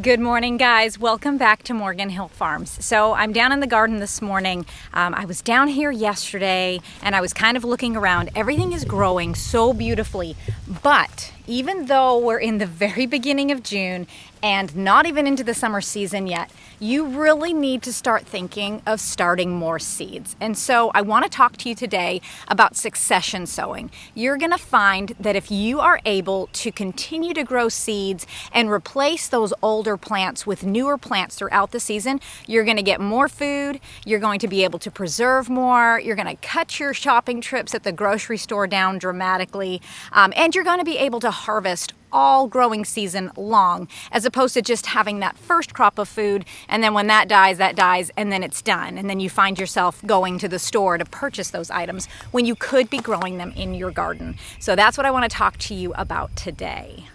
Good morning, guys. Welcome back to Morgan Hill Farms. So I'm down in the garden this morning. I was down here yesterday and I was kind of looking around. Everything is growing so beautifully, but even though we're in the very beginning of June and not even into the summer season yet, you really need to start thinking of starting more seeds. And so I want to talk to you today about succession sowing. You're going to find that if you are able to continue to grow seeds and replace those older plants with newer plants throughout the season, you're going to get more food, you're going to be able to preserve more, you're going to cut your shopping trips at the grocery store down dramatically, and you're going to be able to harvest all growing season long, as opposed to just having that first crop of food, and then when that dies, and then it's done. And then you find yourself going to the store to purchase those items when you could be growing them in your garden. So that's what I want to talk to you about today.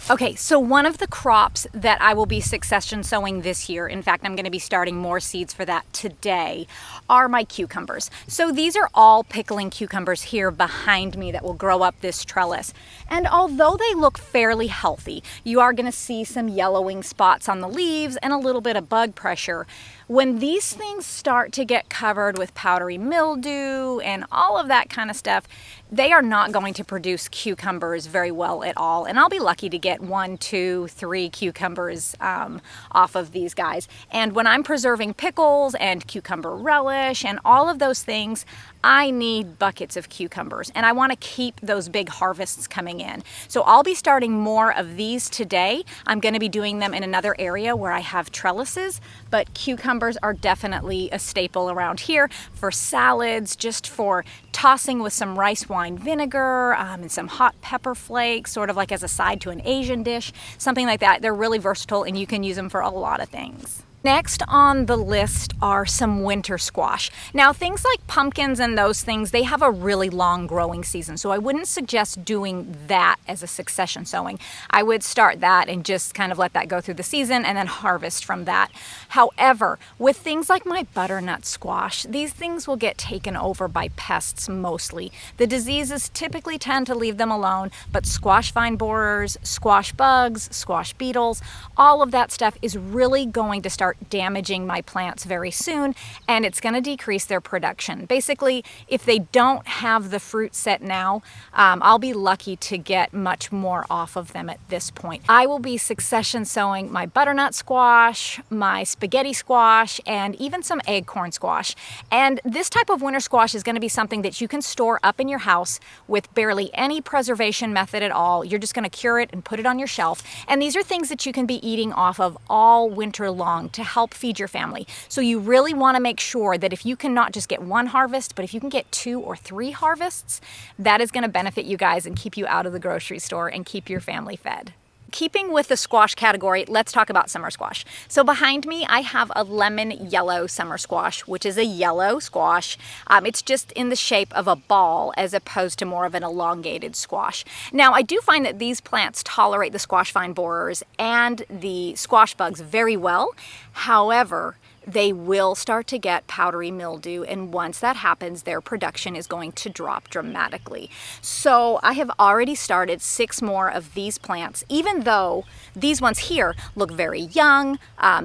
Okay, so one of the crops that I will be succession sowing this year, in fact, I'm going to be starting more seeds for that today, are my cucumbers. So these are all pickling cucumbers here behind me that will grow up this trellis. And although they look fairly healthy, you are going to see some yellowing spots on the leaves and a little bit of bug pressure. When these things start to get covered with powdery mildew and all of that kind of stuff, they are not going to produce cucumbers very well at all. And I'll be lucky to get 1, 2, 3 cucumbers off of these guys. And when I'm preserving pickles and cucumber relish and all of those things, I need buckets of cucumbers, and I want to keep those big harvests coming in. So I'll be starting more of these today. I'm going to be doing them in another area where I have trellises, but cucumbers are definitely a staple around here for salads, just for tossing with some rice wine vinegar and some hot pepper flakes, sort of like as a side to an Asian dish, something like that. They're really versatile and you can use them for a lot of things. Next on the list are some winter squash. Now, things like pumpkins and those things, they have a really long growing season, so I wouldn't suggest doing that as a succession sowing. I would start that and just kind of let that go through the season and then harvest from that. However, with things like my butternut squash, these things will get taken over by pests mostly. The diseases typically tend to leave them alone, but squash vine borers, squash bugs, squash beetles, all of that stuff is really going to start damaging my plants very soon, and it's going to decrease their production. Basically, if they don't have the fruit set now, I'll be lucky to get much more off of them at this point. I will be succession sowing my butternut squash, my spaghetti squash, and even some acorn squash. And this type of winter squash is going to be something that you can store up in your house with barely any preservation method at all. You're just going to cure it and put it on your shelf. And these are things that you can be eating off of all winter long to help feed your family. So you really want to make sure that if you can not just get one harvest, but if you can get 2 or 3 harvests, that is going to benefit you guys and keep you out of the grocery store and keep your family fed. Keeping with the squash category, let's talk about summer squash. So behind me, I have a lemon yellow summer squash, which is a yellow squash. It's just in the shape of a ball as opposed to more of an elongated squash. Now, I do find that these plants tolerate the squash vine borers and the squash bugs very well. However, they will start to get powdery mildew, and once that happens, their production is going to drop dramatically. So I have already started 6 more of these plants, even though these ones here look very young.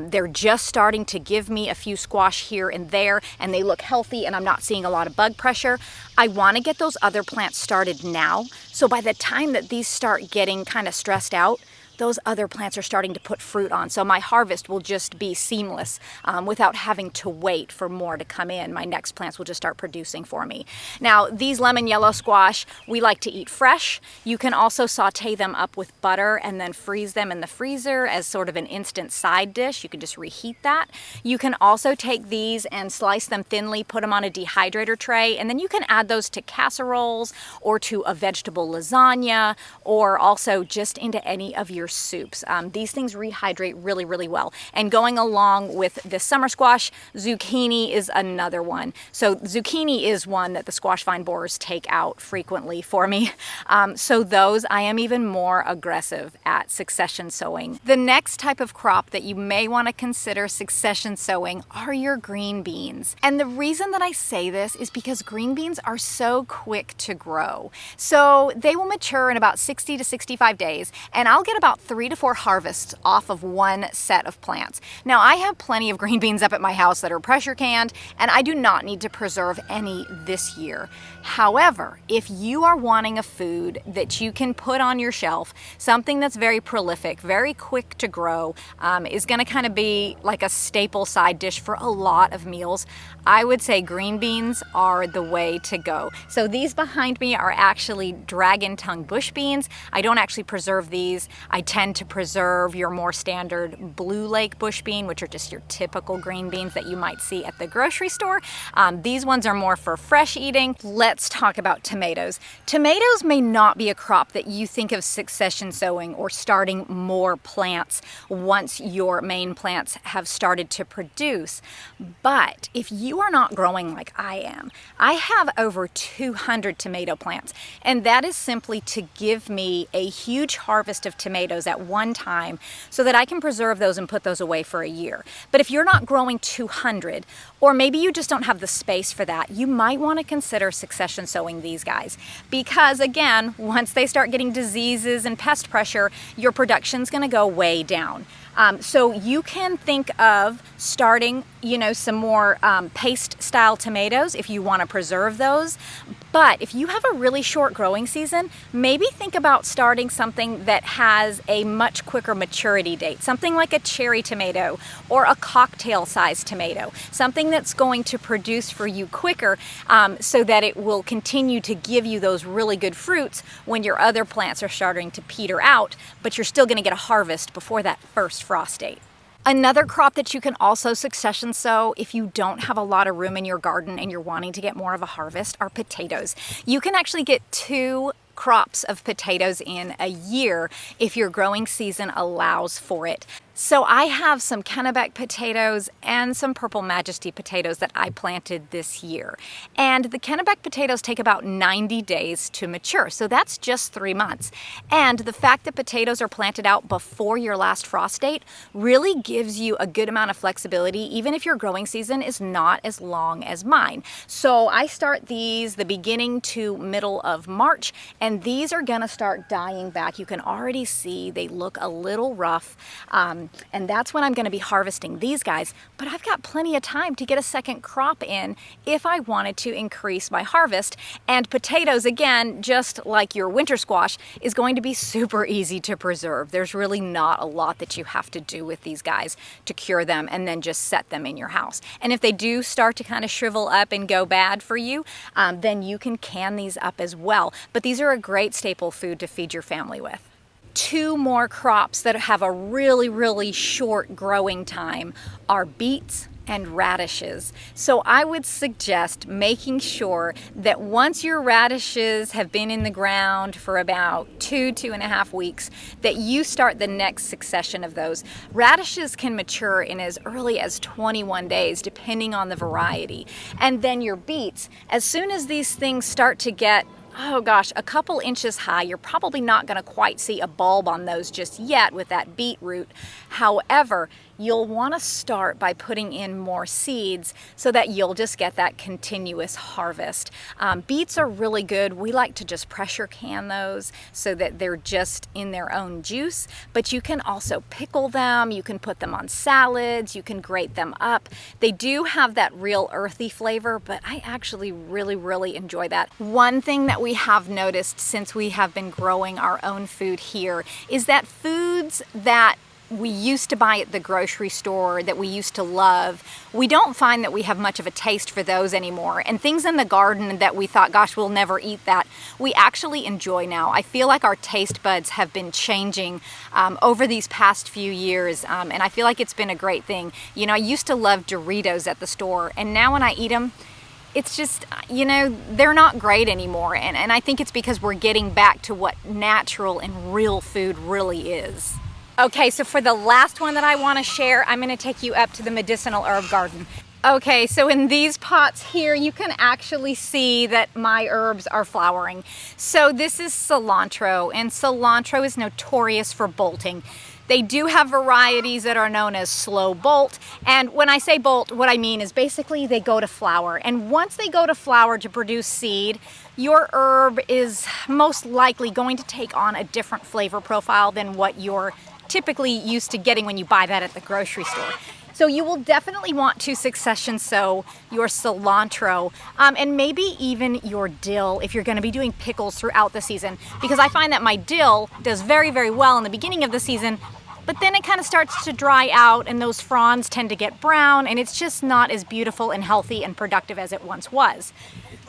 They're just starting to give me a few squash here and there, and they look healthy, and I'm not seeing a lot of bug pressure. I want to get those other plants started now, so by the time that these start getting kind of stressed out, those other plants are starting to put fruit on. So my harvest will just be seamless without having to wait for more to come in. My next plants will just start producing for me. Now, these lemon yellow squash, we like to eat fresh. You can also saute them up with butter and then freeze them in the freezer as sort of an instant side dish. You can just reheat that. You can also take these and slice them thinly, put them on a dehydrator tray, and then you can add those to casseroles or to a vegetable lasagna, or also just into any of your soups. These things rehydrate really, really well. And going along with the summer squash, zucchini is another one. So zucchini is one that the squash vine borers take out frequently for me. So those I am even more aggressive at succession sowing. The next type of crop that you may want to consider succession sowing are your green beans. And the reason that I say this is because green beans are so quick to grow. So they will mature in about 60 to 65 days, and I'll get about about 3 to 4 harvests off of one set of plants. Now, I have plenty of green beans up at my house that are pressure canned, and I do not need to preserve any this year. However, if you are wanting a food that you can put on your shelf, something that's very prolific, very quick to grow, is going to kind of be like a staple side dish for a lot of meals, I would say green beans are the way to go. So these behind me are actually dragon tongue bush beans. I don't actually preserve these. I tend to preserve your more standard blue lake bush bean, which are just your typical green beans that you might see at the grocery store. These ones are more for fresh eating. Let's talk about tomatoes. Tomatoes may not be a crop that you think of succession sowing or starting more plants once your main plants have started to produce. But if you are not growing like I am, I have over 200 tomato plants, and that is simply to give me a huge harvest of tomatoes at one time so that I can preserve those and put those away for a year. But if you're not growing 200, or maybe you just don't have the space for that, you might want to consider succession sowing these guys. Because again, once they start getting diseases and pest pressure, your production's going to go way down. So you can think of starting, some more paste style tomatoes if you want to preserve those. But if you have a really short growing season, maybe think about starting something that has a much quicker maturity date, something like a cherry tomato or a cocktail sized tomato, something that's going to produce for you quicker, so that it will continue to give you those really good fruits when your other plants are starting to peter out, but you're still going to get a harvest before that first frost date. Another crop that you can also succession sow if you don't have a lot of room in your garden and you're wanting to get more of a harvest are potatoes. You can actually get 2 crops of potatoes in a year if your growing season allows for it. So I have some Kennebec potatoes and some Purple Majesty potatoes that I planted this year. And the Kennebec potatoes take about 90 days to mature, so that's just 3 months. And the fact that potatoes are planted out before your last frost date really gives you a good amount of flexibility, even if your growing season is not as long as mine. So I start these the beginning to middle of March, and these are gonna start dying back. You can already see they look a little rough. And that's when I'm going to be harvesting these guys, but I've got plenty of time to get a second crop in if I wanted to increase my harvest. And potatoes, again, just like your winter squash, is going to be super easy to preserve. There's really not a lot that you have to do with these guys to cure them and then just set them in your house. And if they do start to kind of shrivel up and go bad for you, then you can can these up as well. But these are a great staple food to feed your family with. 2 more crops that have a really, really short growing time are beets and radishes. So I would suggest making sure that once your radishes have been in the ground for about 2.5 weeks, that you start the next succession of those. Radishes can mature in as early as 21 days, depending on the variety. And then your beets, as soon as these things start to get a couple inches high, you're probably not going to quite see a bulb on those just yet with that beetroot. However, you'll want to start by putting in more seeds so that you'll just get that continuous harvest. Beets are really good. We like to just pressure can those so that they're just in their own juice, but you can also pickle them, you can put them on salads, you can grate them up. They do have that real earthy flavor, but I actually really, really enjoy that. One thing that we have noticed since we have been growing our own food here is that foods that we used to buy at the grocery store that we used to love, we don't find that we have much of a taste for those anymore. And things in the garden that we thought, gosh, we'll never eat that, we actually enjoy now. I feel like our taste buds have been changing over these past few years, and I feel like it's been a great thing. I used to love Doritos at the store, and now when I eat them, it's just, they're not great anymore. And I think it's because we're getting back to what natural and real food really is. Okay, so for the last one that I want to share, I'm going to take you up to the medicinal herb garden. Okay, so in these pots here, you can actually see that my herbs are flowering. So this is cilantro, and cilantro is notorious for bolting. They do have varieties that are known as slow bolt, and when I say bolt, what I mean is basically they go to flower, and once they go to flower to produce seed, your herb is most likely going to take on a different flavor profile than what you're typically used to getting when you buy that at the grocery store. So you will definitely want to succession sow your cilantro and maybe even your dill if you're going to be doing pickles throughout the season, because I find that my dill does very, very well in the beginning of the season, but then it kind of starts to dry out and those fronds tend to get brown and it's just not as beautiful and healthy and productive as it once was.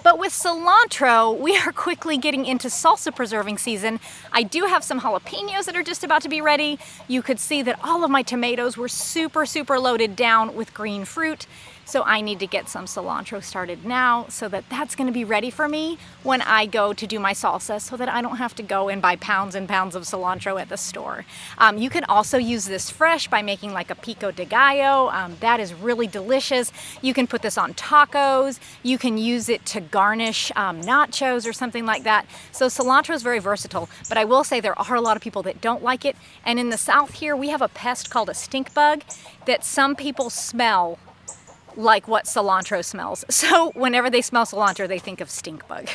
But with cilantro, we are quickly getting into salsa preserving season. I do have some jalapenos that are just about to be ready. You could see that all of my tomatoes were super, super loaded down with green fruit. So I need to get some cilantro started now so that that's gonna be ready for me when I go to do my salsa, so that I don't have to go and buy pounds and pounds of cilantro at the store. You can also use this fresh by making like a pico de gallo. That is really delicious. You can put this on tacos. You can use it to garnish nachos or something like that. So cilantro is very versatile, but I will say there are a lot of people that don't like it. And in the South here, we have a pest called a stink bug that some people smell like what cilantro smells. So whenever they smell cilantro, they think of stink bug.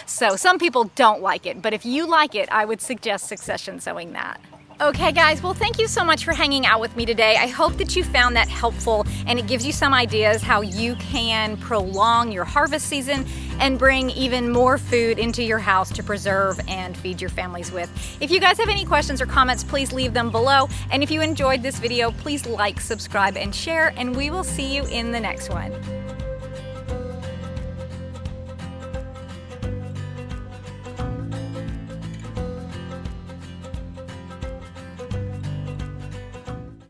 So some people don't like it, but if you like it, I would suggest succession sowing that. Okay guys, well thank you so much for hanging out with me today. I hope that you found that helpful and it gives you some ideas how you can prolong your harvest season and bring even more food into your house to preserve and feed your families with. If you guys have any questions or comments, please leave them below. And if you enjoyed this video, please like, subscribe, and share, and we will see you in the next one.